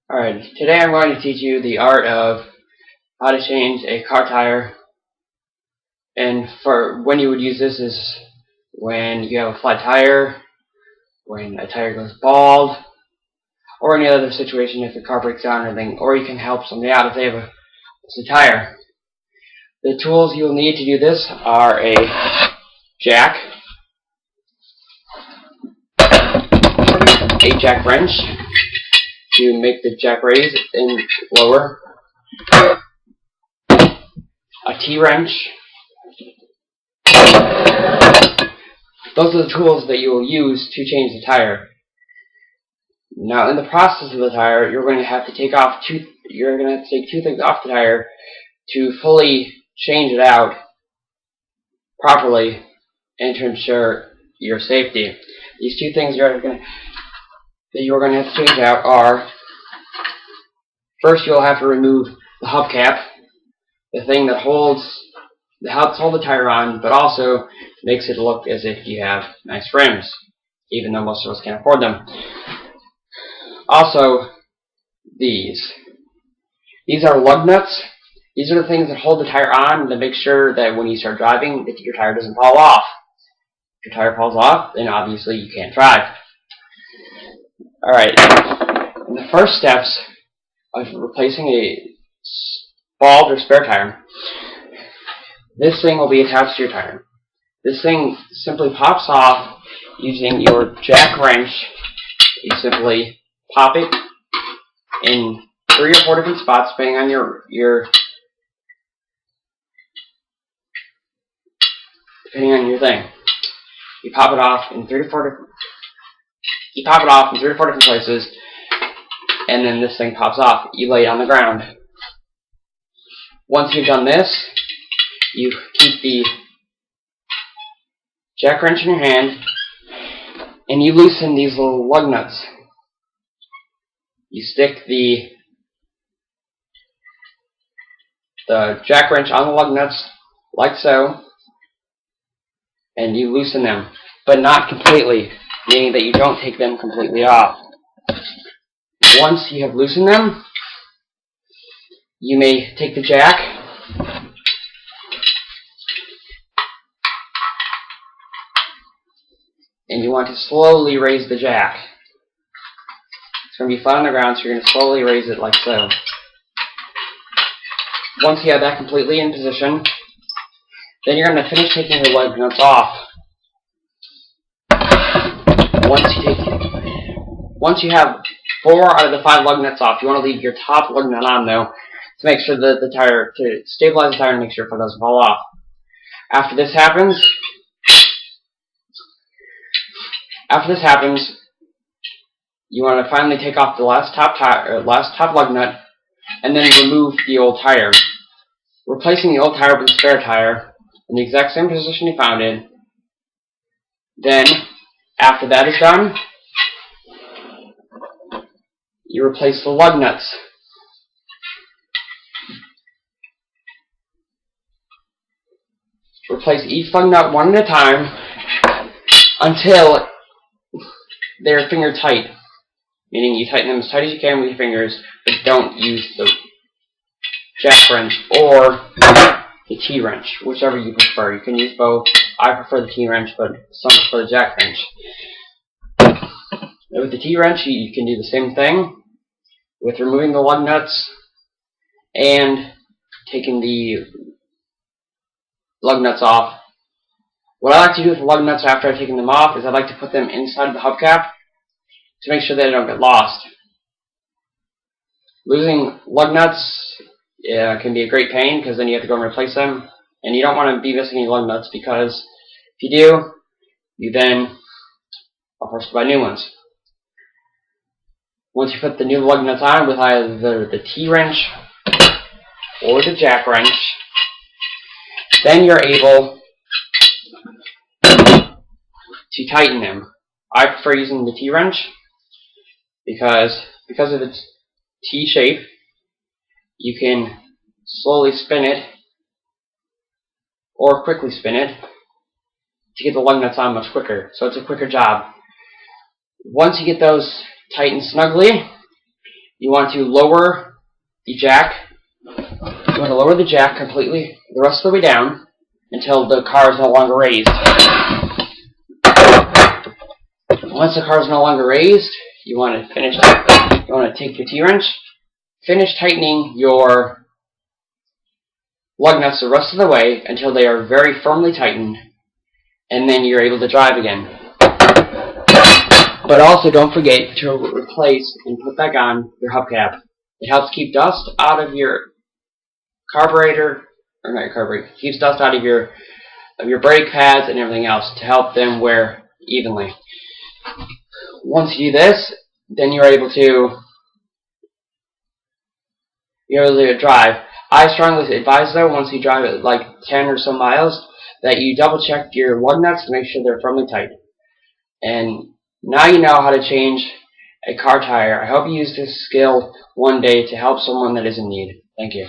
Alright, today I'm going to teach you the art of how to change a car tire. And for when you would use this is when you have a flat tire, when a tire goes bald, or any other situation if the car breaks down or anything, or you can help somebody out if they have a tire. The tools you'll need to do this are a jack, a jack wrench to make the jack raise and lower, a T-wrench. Those are the tools that you will use to change the tire. Now, in the process of the tire, you're going to have to take two things off the tire to fully change it out properly and to ensure your safety. These two things you're going to have to change out are: first, you'll have to remove the hubcap, the thing that helps hold the tire on, but also makes it look as if you have nice rims, even though most of us can't afford them. Also, these are lug nuts. These are the things that hold the tire on to make sure that when you start driving, that your tire doesn't fall off. If your tire falls off, then obviously you can't drive. Alright, the first steps of replacing a bald or spare tire, this thing will be attached to your tire. This thing simply pops off using your jack wrench. You simply pop it in 3 or 4 different spots depending on your thing. You pop it off in 3 to 4 different places, and then this thing pops off. You lay it on the ground. Once you've done this, you keep the jack wrench in your hand and you loosen these little lug nuts. You stick the jack wrench on the lug nuts like so, and you loosen them, but not completely, meaning that you don't take them completely off. Once you have loosened them, you may take the jack and you want to slowly raise the jack. It's going to be flat on the ground, so you're going to slowly raise it like so. Once you have that completely in position, then you're going to finish taking the lug nuts off. Once you have 4 out of the 5 lug nuts off, you want to leave your top lug nut on though, to make sure that to stabilize the tire and make sure it doesn't fall off. After this happens, you want to finally take off the last top lug nut and then remove the old tire, replacing the old tire with a spare tire in the exact same position you found it. Then, after that is done, you replace the lug nuts. Replace each lug nut one at a time until they're finger tight, meaning you tighten them as tight as you can with your fingers, but don't use the jack wrench or the T-wrench, whichever you prefer. You can use both. I prefer the T-wrench, but some prefer the jack wrench. With the T-wrench, you can do the same thing with removing the lug nuts and taking the lug nuts off. What I like to do with the lug nuts after I've taken them off is I like to put them inside the hubcap to make sure they don't get lost. Losing lug nuts can be a great pain because then you have to go and replace them, and you don't want to be missing any lug nuts because if you do, you then are forced to buy new ones. Once you put the new lug nuts on with either the T-wrench or the jack wrench, then you're able to tighten them. I prefer using the T-wrench because of its T shape, you can slowly spin it or quickly spin it to get the lug nuts on much quicker, so it's a quicker job. Once you get those tightened snugly, you want to lower the jack. You want to lower the jack completely, the rest of the way down, until the car is no longer raised. Once the car is no longer raised, you want to finish. You want to take your T-wrench, finish tightening your lug nuts the rest of the way until they are very firmly tightened, and then you're able to drive again. But also don't forget to replace and put back on your hubcap. It helps keep dust out of your carburetor, or not your carburetor, keeps dust out of your brake pads and everything else to help them wear evenly. Once you do this, then you're able to drive. I strongly advise though, once you drive it like 10 or so miles, that you double check your lug nuts to make sure they're firmly tight. And now you know how to change a car tire. I hope you use this skill one day to help someone that is in need. Thank you.